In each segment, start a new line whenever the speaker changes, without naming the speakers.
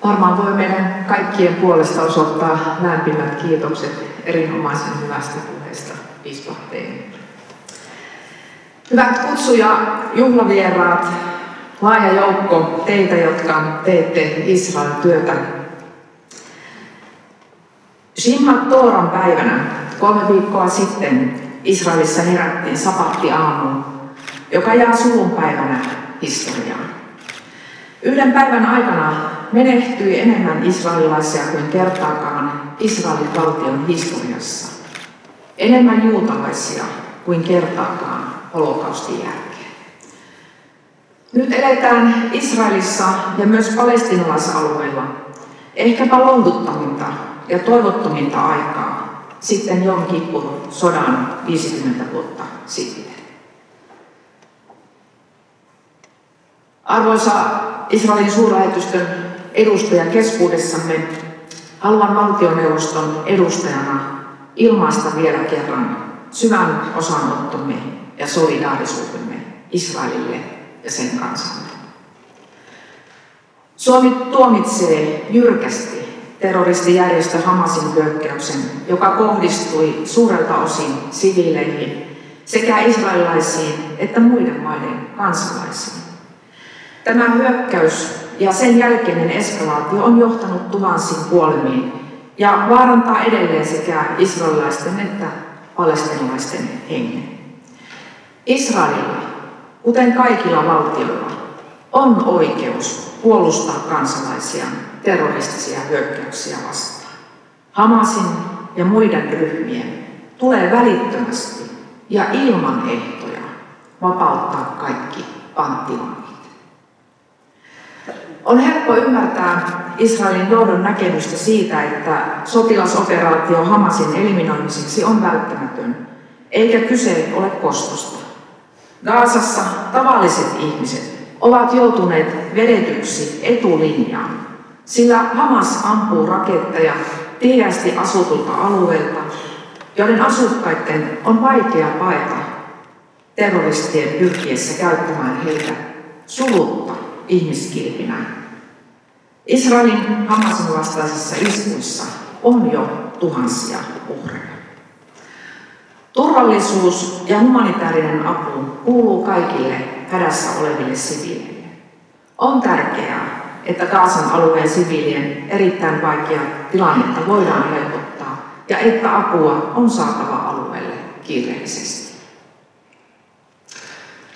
Varmaan voi meidän kaikkien puolesta osoittaa lämpimät kiitokset erinomaisen hyvästä puheesta piispa Teemu. Hyvät kutsu- ja juhlavieraat, laaja joukko teitä, jotka teette Israelin työtä. Shimmat Tooran päivänä 3 viikkoa sitten Israelissa herättiin sapatti-aamuun, joka jää sulunpäivänä historiaan. Yhden päivän aikana menehtyi enemmän israelilaisia kuin kertaakaan Israelin valtion historiassa. Enemmän juutalaisia kuin kertaakaan holokaustin jälkeen. Nyt eletään Israelissa ja myös palestiinalaisalueilla ehkäpä lohduttaminta ja toivottominta aikaa sitten Jom Kippur sodan 50 vuotta sitten. Arvoisa Israelin suurlähetystön edustaja keskuudessamme, haluan valtioneuvoston edustajana ilmaista vielä kerran syvän osanottomme ja solidaarisuutemme Israelille ja sen kansalle. Suomi tuomitsee jyrkästi terroristijärjestö Hamasin hyökkäyksen, joka kohdistui suurelta osin siviileihin sekä israelilaisiin että muiden maiden kansalaisiin. Tämä hyökkäys ja sen jälkeinen eskalaatio on johtanut tuhansiin kuolemiin ja vaarantaa edelleen sekä israelilaisten että palestiinalaisten hengen. Israelilla, kuten kaikilla valtioilla, on oikeus puolustaa kansalaisiaan terroristisia hyökkäyksiä vastaan. Hamasin ja muiden ryhmien tulee välittömästi ja ilman ehtoja vapauttaa kaikki panttivangit. On helppo ymmärtää Israelin johdon näkemystä siitä, että sotilasoperaatio Hamasin eliminoimiseksi on välttämätön, eikä kyse ole kostosta. Gazassa tavalliset ihmiset ovat joutuneet vedetyksi etulinjaan, sillä Hamas ampuu raketteja tiheästi asutulta alueelta, joiden asukkaiden on vaikea paeta terroristien pyrkiessä käyttämään heitä sulutta ihmiskilpinä. Israelin Hamasin vastaisissa iskuissa on jo tuhansia uhreja. Turvallisuus ja humanitaarinen apu kuuluu kaikille hädässä oleville siviileille. On tärkeää, että Gazan alueen siviilien erittäin vaikeaa tilannetta voidaan helpottaa ja että apua on saatava alueelle kiireellisesti.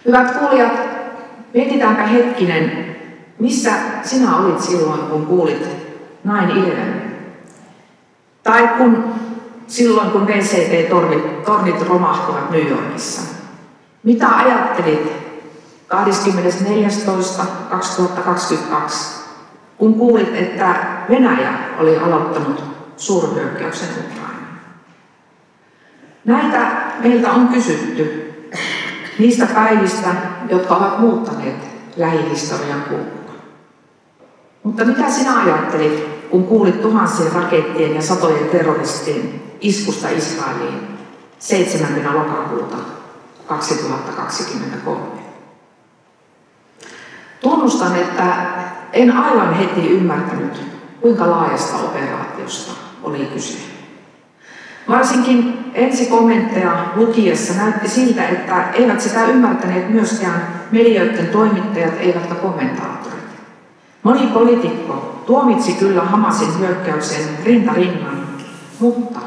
Hyvät kuulijat, mietitäänpä hetkinen, missä sinä olit silloin, kun kuulit 9/11? Tai silloin, kun VCT-tornit romahtivat New Yorkissa. Mitä ajattelit 24.2.2022, kun kuulit, että Venäjä oli aloittanut suurhyökkäyksen Ukrainaan? Näitä meiltä on kysytty niistä päivistä, jotka ovat muuttaneet lähihistorian kulkua. Mutta mitä sinä ajattelit, kun kuulit tuhansien rakettien ja satojen terroristien iskusta Israeliin 7. lokakuuta 2023? Tunnustan, että en aivan heti ymmärtänyt, kuinka laajasta operaatiosta oli kyse. Varsinkin ensikommentteja lukiessa näytti siltä, että eivät sitä ymmärtäneet myöskään medioiden toimittajat eivätkä kommentaattorit. Moni poliitikko tuomitsi kyllä Hamasin hyökkäyksen rinta rinnan, mutta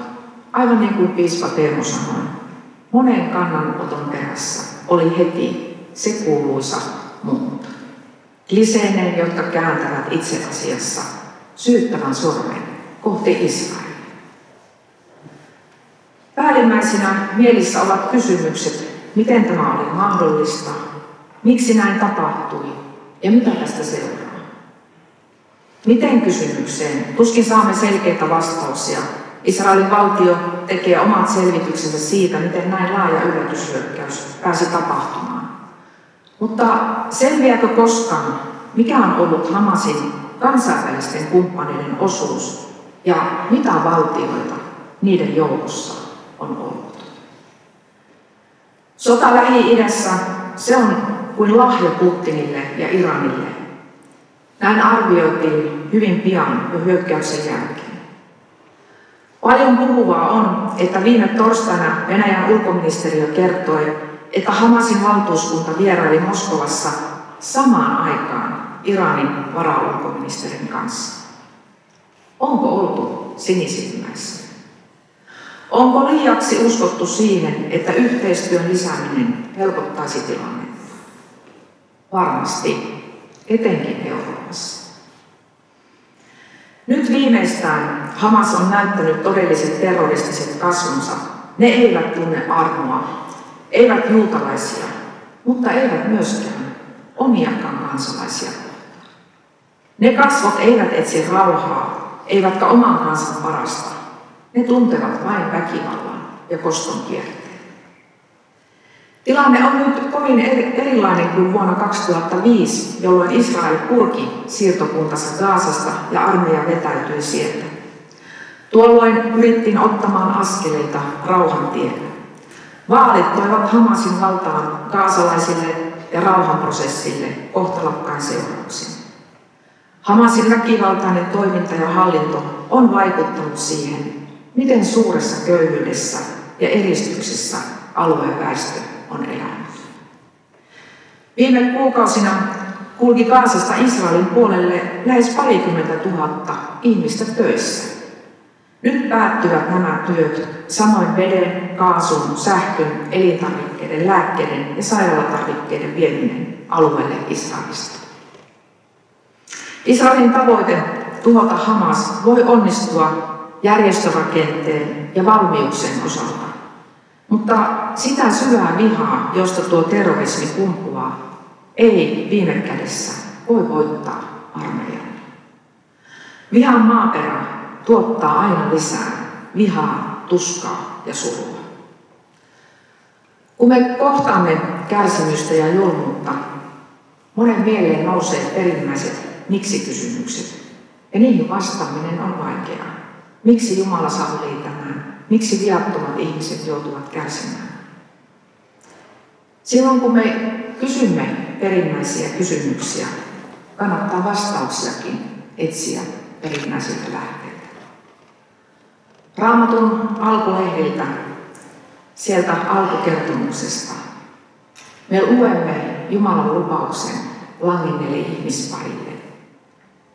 aivan niin kuin piispa Teemu sanoi, monen kannanoton perässä oli heti se kuuluisa mutta. Kliseineen, jotka kääntävät itse asiassa syyttävän sormen kohti Israelia. Päällimmäisinä mielissä ovat kysymykset, miten tämä oli mahdollista, miksi näin tapahtui ja mitä tästä seuraa. Miten kysymykseen tuskin saamme selkeitä vastauksia. Israelin valtio tekee omat selvityksensä siitä, miten näin laaja yllätyshyökkäys pääsi tapahtumaan. Mutta selviääkö koskaan, mikä on ollut Hamasin kansainvälisten kumppaneiden osuus ja mitä valtioita niiden joukossa on ollut? Sota Lähi-idässä, se on kuin lahja Putinille ja Iranille. Näin arvioitiin hyvin pian jo hyökkäyksen jälkeen. Paljon puhuvaa on, että viime torstaina Venäjän ulkoministeriö kertoi, että Hamasin valtuuskunta vieraili Moskovassa samaan aikaan Iranin varaulkoministerin kanssa. Onko oltu sinisilmäisiä? Onko liiaksi uskottu siihen, että yhteistyön lisääminen helpottaisi tilannetta? Varmasti, etenkin Euroopassa. Nyt viimeistään Hamas on näyttänyt todelliset terroristiset kasvonsa. Ne eivät tunne armoa, eivät juutalaisia, mutta eivät myöskään omiakaan kansalaisia. Ne kasvot eivät etsi rauhaa, eivätkä oman kansan parasta. Ne tuntevat vain väkivallan ja koston kierteen. Tilanne on nyt kovin erilainen kuin vuonna 2005, jolloin Israel purki siirtokuntansa Gazasta ja armeija vetäytyi sieltä. Tuolloin pyrittiin ottamaan askeleita rauhan tielle. Vaalit toivat Hamasin valtaan gazalaisille ja rauhanprosessille kohtalokkain seurauksin. Hamasin väkivaltainen toiminta ja hallinto on vaikuttanut siihen, miten suuressa köyhyydessä ja eristyksessä alueen väestö on elänyt. Viime kuukausina kulki Gazasta Israelin puolelle lähes 20 000 ihmistä töissä. Nyt päättyvät nämä työt, samoin veden, kaasun, sähkön, elintarvikkeiden, lääkkeiden ja sairaalatarvikkeiden vieminen alueelle Israelista. Israelin tavoite tuhota Hamas voi onnistua järjestörakenteen ja valmiuksien osalta, mutta sitä syvää vihaa, josta tuo terrorismi kumpuaa, ei viime kädessä voi voittaa armeijan. Vihan maaperä tuottaa aina lisää vihaa, tuskaa ja surua. Kun me kohtaamme kärsimystä ja julmuutta, monen mieleen nousee perimmäiset miksi-kysymykset, ja niihin vastaaminen on vaikeaa. Miksi Jumala sallii tämän? Miksi viattomat ihmiset joutuvat kärsimään? Silloin kun me kysymme perimmäisiä kysymyksiä, kannattaa vastauksiakin etsiä perimmäisiltä lähteiltä. Raamatun alkulehdiltä, sieltä alkukertomuksesta, me luemme Jumalan lupauksen langenneelle ihmisparille.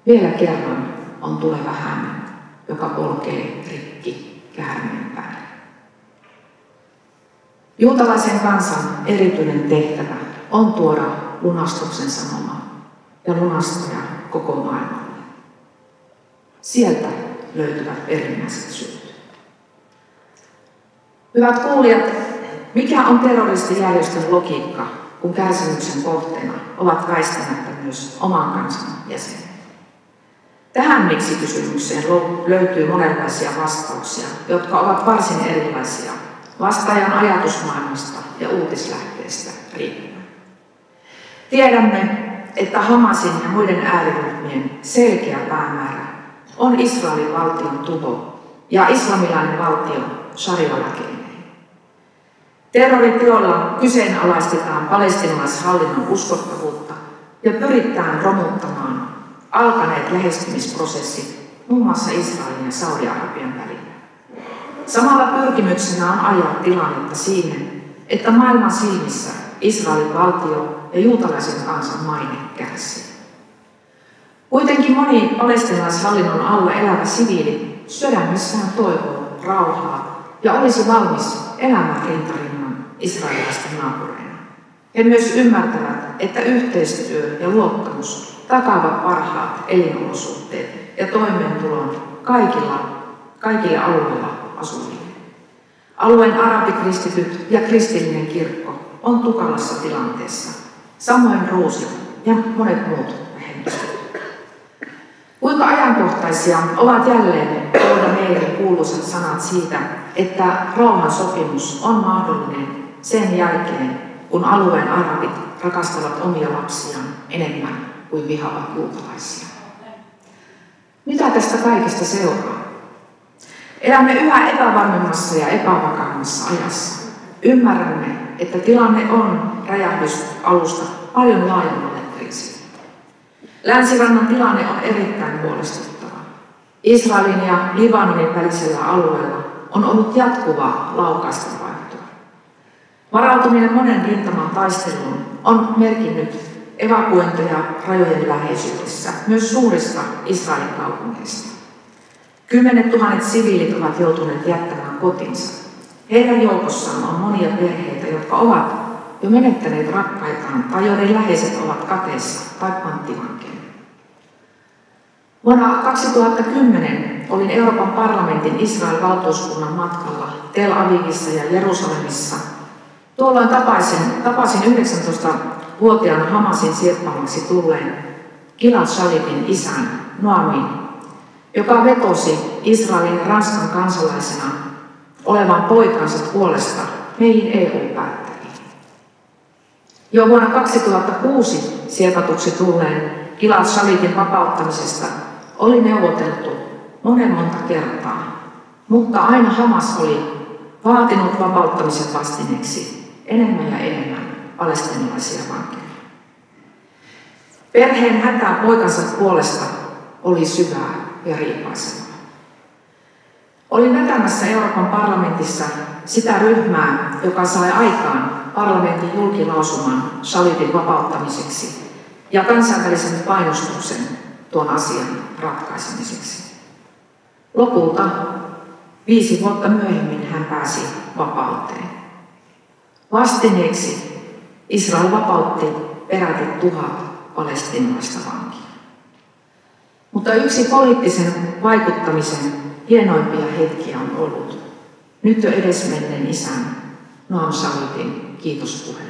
Vielä kerran on tuleva hän, joka polkee rikki käärmeen päälle. Juutalaisen kansan erityinen tehtävä on tuoda lunastuksen sanoma ja lunastaja koko maailmalle. Sieltä löytyvät perimmäiset syyt. Hyvät kuulijat, mikä on terroristijärjestön logiikka, kun kärsimyksen kohteena ovat väistämättä myös oman kansan jäsenet? Tähän miksi-kysymykseen löytyy monenlaisia vastauksia, jotka ovat varsin erilaisia vastaajan ajatusmaailmasta ja uutislähteestä riippuen. Tiedämme, että Hamasin ja muiden ääriryhmien selkeä päämäärä on Israelin valtion tuho ja islamilainen valtio sharia-lakeineen. Terroriteolla kyseenalaistetaan palestiinalaishallinnon uskottavuutta ja pyritään romuttamaan alkaneet lähestymisprosessit muun muassa Israelin ja Saudi-Arabian välillä. Samalla pyrkimyksenä on ajaa tilannetta siihen, että maailman silmissä Israelin valtio ja juutalaisen kansan maine kärsii. Kuitenkin moni palestiinalaishallinnon alla elävä siviili sydämessään toivoo rauhaa ja olisi valmis elämään rintarinnan israelilaisten naapureina. He myös ymmärtävät, että yhteistyö ja luottamus takaavat parhaat elinolosuhteet ja toimeentulon kaikille alueilla asuville. Alueen arabikristityt ja kristillinen kirkko on tukalassa tilanteessa, samoin Ruusi ja monet muut vähemmistöt. Kuinka ajankohtaisia ovat jälleen Golda Meirin kuuluisat sanat siitä, että rauhan sopimus on mahdollinen sen jälkeen, kun alueen arabit rakastavat omia lapsiaan enemmän kuin vihaavat juutalaisia. Mitä tästä kaikesta seuraa? Elämme yhä epävarmemmassa ja epävakaammassa ajassa. Ymmärrämme, että tilanne on räjähdysalusta paljon laajemmalle kriisille. Länsirannan tilanne on erittäin huolestuttava. Israelin ja Libanonin välisellä alueella on ollut jatkuvaa laukaistenvaihtoa. Varautuminen monen rintaman taisteluun on merkinnyt evakuointeja rajojen läheisyydessä, myös suurista Israelin kaupungeista. 10 000 siviilit ovat joutuneet jättämään kotinsa. Heidän joukossaan on monia perheitä, jotka ovat jo menettäneet rakkaitaan tai joiden läheiset ovat kateissa tai panttivankeina. Vuonna 2010 olin Euroopan parlamentin Israel-valtuuskunnan matkalla Tel Avivissa ja Jerusalemissa. Tuolloin tapasin 19-vuotiaana Hamasin sieppaamaksi tulleen Gilad Shalitin isän Noamin, joka vetosi Israelin ja Ranskan kansalaisena olevan poikansa puolesta meihin EU-päättäjiin. Jo vuonna 2006 siepatuksi tulleen Gilad Shalitin vapauttamisesta oli neuvoteltu monta kertaa, mutta aina Hamas oli vaatinut vapauttamisen vastineeksi enemmän ja enemmän palestiinalaisia vankeja. Perheen hätä poikansa puolesta oli syvää ja riipaisevaa. Olin vetämässä Euroopan parlamentissa sitä ryhmää, joka sai aikaan parlamentin julkilausuman Shalitin vapauttamiseksi ja kansainvälisen painostuksen tuon asian ratkaisemiseksi. Lopulta 5 vuotta myöhemmin hän pääsi vapauteen. Vastineeksi Israel vapautti peräti 1000 palestiinalaista vankia. Mutta yksi poliittisen vaikuttamisen hienoimpia hetkiä on ollut nyt jo edesmenneen isän Noam Shalitin kiitospuhelu.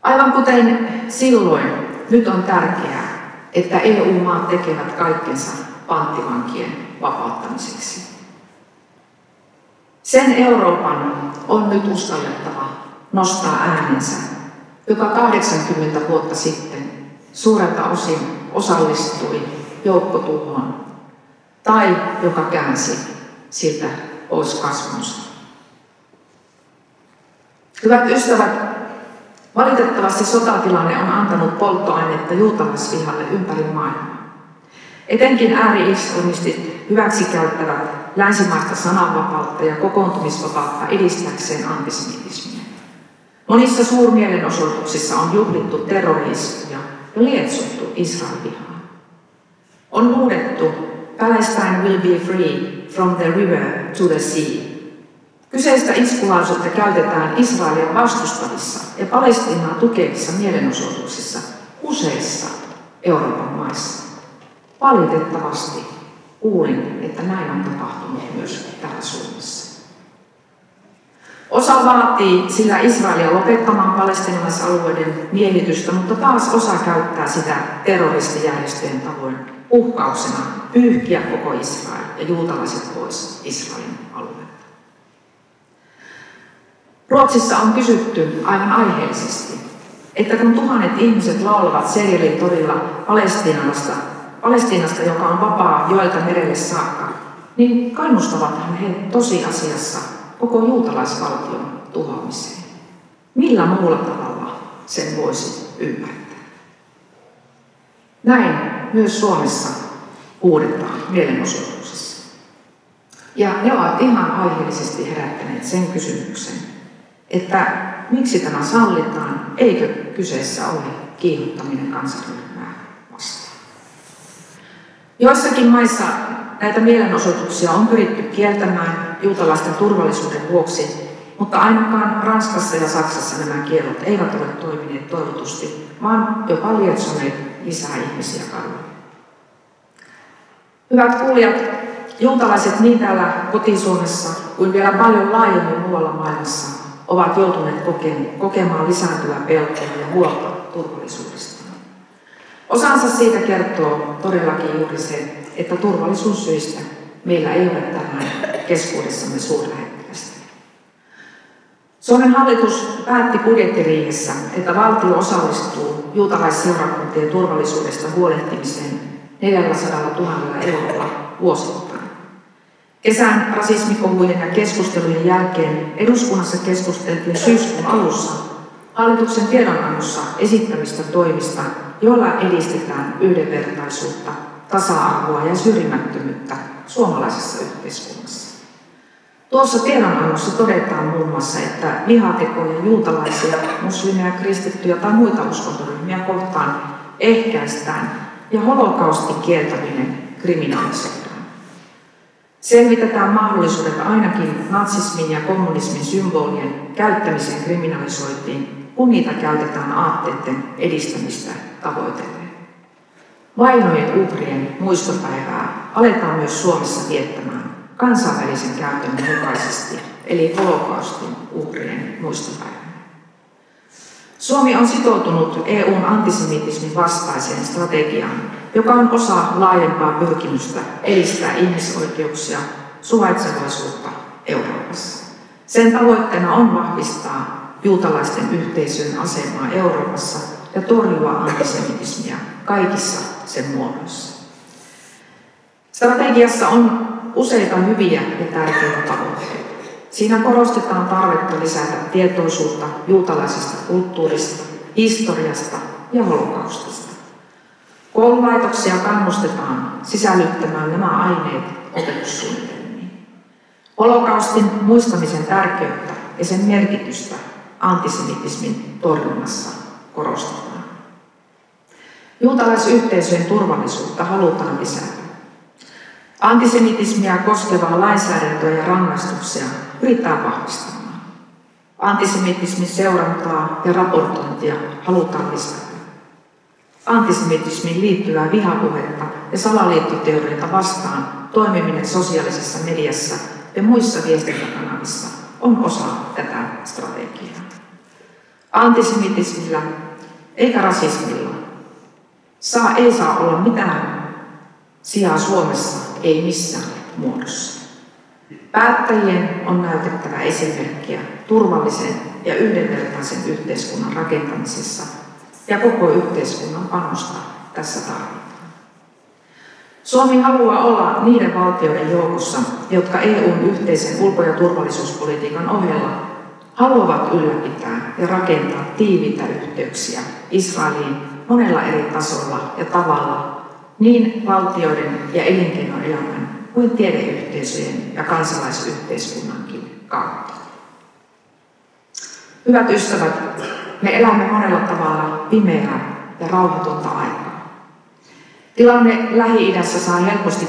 Aivan kuten silloin, nyt on tärkeää, että EU-maat tekevät kaikkensa panttivankien vapauttamiseksi. Sen Euroopan on nyt uskallettava nostaa äänensä, joka 80 vuotta sitten suurelta osin osallistui joukkotuhoon tai joka käänsi siltä pois kasvonsa. Hyvät ystävät, valitettavasti sotatilanne on antanut polttoainetta juutalaisvihalle ympäri maailmaa. Etenkin ääri-islamistit hyväksikäyttävät länsimaista sananvapautta ja kokoontumisvapautta edistääkseen antisemitismiä. Monissa suurmielenosoituksissa on juhlittu terrori-iskuja ja lietsottu Israel-vihaa. On huudettu Palestine will be free from the river to the sea. Kyseistä iskulausetta käytetään Israelia vastustavissa ja Palestiinaa tukevissa mielenosoituksissa useissa Euroopan maissa. Valitettavasti kuulin, että näin on tapahtunut myös täällä Suomessa. Osa vaatii sillä Israelia lopettamaan palestiinalaisalueiden miehitystä, mutta taas osa käyttää sitä terroristijärjestöjen tavoin uhkauksena pyyhkiä koko Israel ja juutalaiset pois Israelin alueelta. Ruotsissa on kysytty aivan aiheellisesti, että kun tuhannet ihmiset laulavat Serielin torilla Palestiinasta, joka on vapaa joelta merelle saakka, niin kannustavathan he tosiasiassa koko juutalaisvaltion tuhoamiseen. Millä muulla tavalla sen voisi ymmärtää? Näin myös Suomessa huudetaan mielenosoituksessa. Ja ne ovat ihan aiheellisesti herättäneet sen kysymyksen, että miksi tämä sallitaan, eikö kyseessä ole kiihottaminen kansanryhmää vastaan. Joissakin maissa näitä mielenosoituksia on pyritty kieltämään juutalaisten turvallisuuden vuoksi, mutta ainakaan Ranskassa ja Saksassa nämä kiellot eivät ole toimineet toivotusti, vaan jopa lietsoneet lisää ihmisiä kadulle. Hyvät kuulijat, juutalaiset niin täällä koti-Suomessa kuin vielä paljon laajemmin muualla maailmassa ovat joutuneet kokemaan lisääntyvää pelkoa ja huolta turvallisuudesta. Osansa siitä kertoo todellakin juuri se, että turvallisuussyistä meillä ei ole tänään keskuudessamme suurlähettilästä. Suomen hallitus päätti budjettiriihessä, että valtio osallistuu juutalaisseurakuntien turvallisuudesta huolehtimiseen 400 000 eurolla vuosittain. Kesän rasismikohujen ja keskustelujen jälkeen eduskunnassa keskusteltiin syyskuun alussa hallituksen tiedonannossa esittämistä toimista, joilla edistetään yhdenvertaisuutta, tasa-arvoa ja syrjimättömyyttä suomalaisessa yhteiskunnassa. Tuossa tiedonannossa todetaan muun muassa, että vihatekoja juutalaisia, muslimeja, kristittyjä tai muita uskontoryhmiä kohtaan ehkäistään ja holokaustin kieltäminen kriminalisoidaan. Selvitetään mahdollisuudet ainakin natsismin ja kommunismin symbolien käyttämisen kriminalisointiin, kun niitä käytetään aatteiden edistämistä tavoitellen. Vainojen uhrien muistopäivää aletaan myös Suomessa viettämään kansainvälisen käytännön mukaisesti, eli holokaustin uhrien muistopäivänä. Suomi on sitoutunut EU:n antisemitismin vastaiseen strategiaan, joka on osa laajempaa pyrkimystä edistää ihmisoikeuksia, suvaitsevaisuutta Euroopassa. Sen tavoitteena on vahvistaa juutalaisten yhteisön asemaa Euroopassa ja torjua antisemitismia kaikissa sen muodoissa. Strategiassa on useita hyviä ja tärkeitä tavoitteita. Siinä korostetaan tarvetta lisätä tietoisuutta juutalaisesta kulttuurista, historiasta ja holokaustista. Koululaitoksia kannustetaan sisällyttämään nämä aineet opetussuunnitelmiin. Holokaustin muistamisen tärkeyttä ja sen merkitystä antisemitismin torjunnassa korostetaan. Juutalaisyhteisöjen turvallisuutta halutaan lisätä. Antisemitismia koskevaa lainsäädäntöä ja rangaistuksia pyritään vahvistamaan. Antisemitismin seurantaa ja raportointia halutaan lisätä. Antisemitismiin liittyvää vihapuhetta ja salaliittoteorioita vastaan toimiminen sosiaalisessa mediassa ja muissa viestintäkanavissa on osa tätä strategiaa. Antisemitismillä eikä rasismilla ei saa olla mitään sijaa Suomessa, ei missään muodossa. Päättäjien on näytettävä esimerkkiä turvallisen ja yhdenvertaisen yhteiskunnan rakentamisessa, ja koko yhteiskunnan panosta tässä tarvitaan. Suomi haluaa olla niiden valtioiden joukossa, jotka EU:n yhteisen ulko- ja turvallisuuspolitiikan ohella haluavat ylläpitää ja rakentaa tiiviitä yhteyksiä Israeliin monella eri tasolla ja tavalla, niin valtioiden ja elinkeinoelämän kuin tiedeyhteisöjen ja kansalaisyhteiskunnankin kautta. Hyvät ystävät, me elämme monella tavalla pimeää ja rauhatonta aikaa. Tilanne Lähi-idässä saa helposti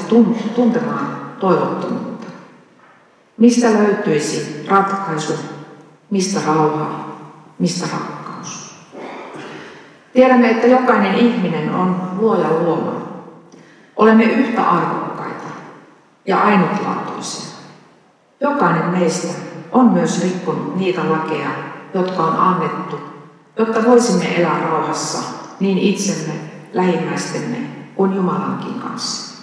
tuntemaan toivottomuutta. Mistä löytyisi ratkaisu, mistä rauha, mistä rakkaus? Tiedämme, että jokainen ihminen on luojan luoma. Olemme yhtä arvokkaita ja ainutlaatuisia. Jokainen meistä on myös rikkonut niitä lakeja, jotka on annettu, jotta voisimme elää rauhassa niin itsemme, lähimmäistemme kuin Jumalankin kanssa.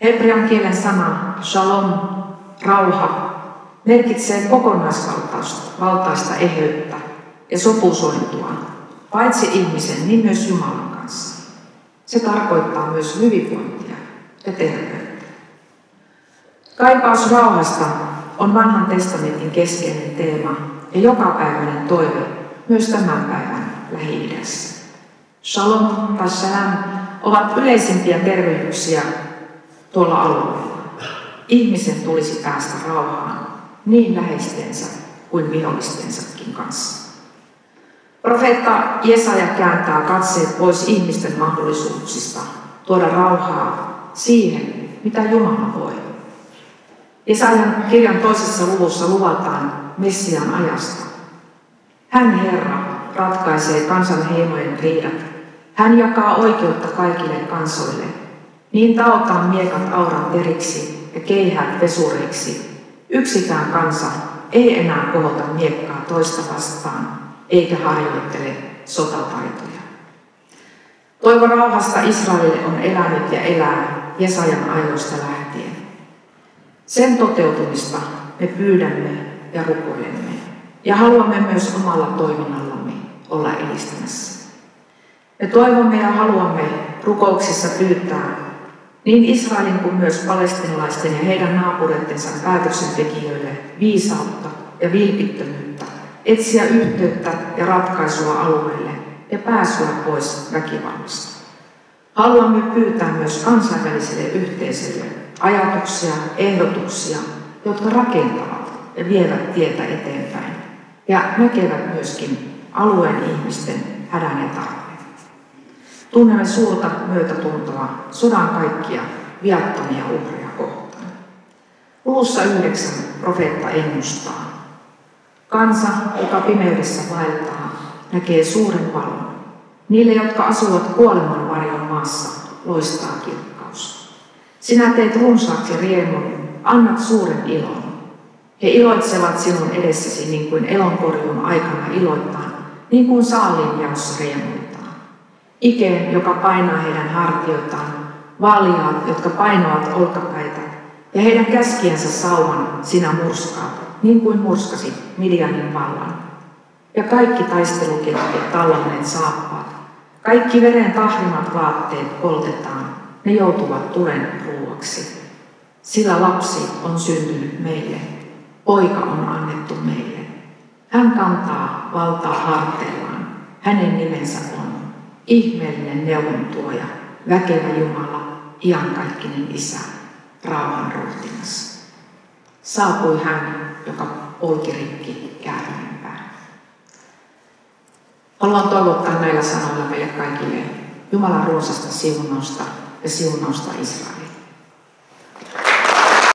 Hebrean kielen sana shalom, rauha, merkitsee kokonaisvaltaista eheyttä ja sopusointua, paitsi ihmisen, niin myös Jumalan kanssa. Se tarkoittaa myös hyvinvointia ja terveyttä. Kaipaus rauhasta on vanhan testamentin keskeinen teema ja jokapäiväinen toive myös tämän päivän Lähi-idässä. Shalom tai shalom ovat yleisimpiä tervehdyksiä tuolla alueella. Ihmisen tulisi päästä rauhaan niin läheistensä kuin vihollistensakin kanssa. Profeetta Jesaja kääntää katseet pois ihmisten mahdollisuuksista tuoda rauhaa siihen, mitä Jumala voi. Jesajan kirjan 2. luvussa luvataan Messian ajasta. Hän Herra ratkaisee kansan heimojen riidat. Hän jakaa oikeutta kaikille kansoille. Niin taotaan miekat auran periksi ja keihäät vesureiksi. Yksikään kansa ei enää kohota miekkaa toista vastaan, eikä harjoittele sotataitoja. Toivo rauhasta Israelille on elänyt ja elää Jesajan ajoista lähtien. Sen toteutumista me pyydämme ja rukoilemme, ja haluamme myös omalla toiminnallamme olla edistämässä. Me toivomme ja haluamme rukouksissa pyytää niin Israelin kuin myös palestiinalaisten ja heidän naapureittensa päätöksentekijöille viisautta ja vilpittömyyttä etsiä yhteyttä ja ratkaisua alueelle ja pääsyä pois väkivallasta. Haluamme pyytää myös kansainväliselle yhteisölle ajatuksia, ehdotuksia, jotka rakentavat ja vievät tietä eteenpäin ja näkevät myöskin alueen ihmisten hädän ja tarpeen. Tunnemme suurta myötätuntoa sodan kaikkia viattomia uhreja kohtaan. Luvussa 9 profeetta ennustaa. Kansa, joka pimeydessä vaeltaa, näkee suuren valon. Niille, jotka asuvat kuoleman varjon maassa, loistaa kirkkaus. Sinä teet runsaaksi riemun, annat suuren ilon. He iloitsevat sinun edessäsi niin kuin elonkorjuun aikana iloittaa, niin kuin saaliinjaossa riemuitaan. Ikeen, joka painaa heidän hartioitaan, valjaat, jotka painavat olkapäitä, ja heidän käskiensä sauvan sinä murskaat, niin kuin murskasit Midianin vallan. Ja kaikki taisteluketjut tallanneet saappaat, kaikki veren tahrimat vaatteet poltetaan, ne joutuvat tulen ruuaksi. Sillä lapsi on syntynyt meille, poika on annettu meille. Hän kantaa valtaa harteillaan, hänen nimensä on ihmeellinen neuvontuoja, väkevä Jumala, iankaikkinen Isä, rauhan ruhtinas. Saapui hän, joka polki rikki käärmeen pään. Haluan toivottaa näillä sanoilla meille kaikille Jumalan runsasta siunausta ja siunausta Israelille.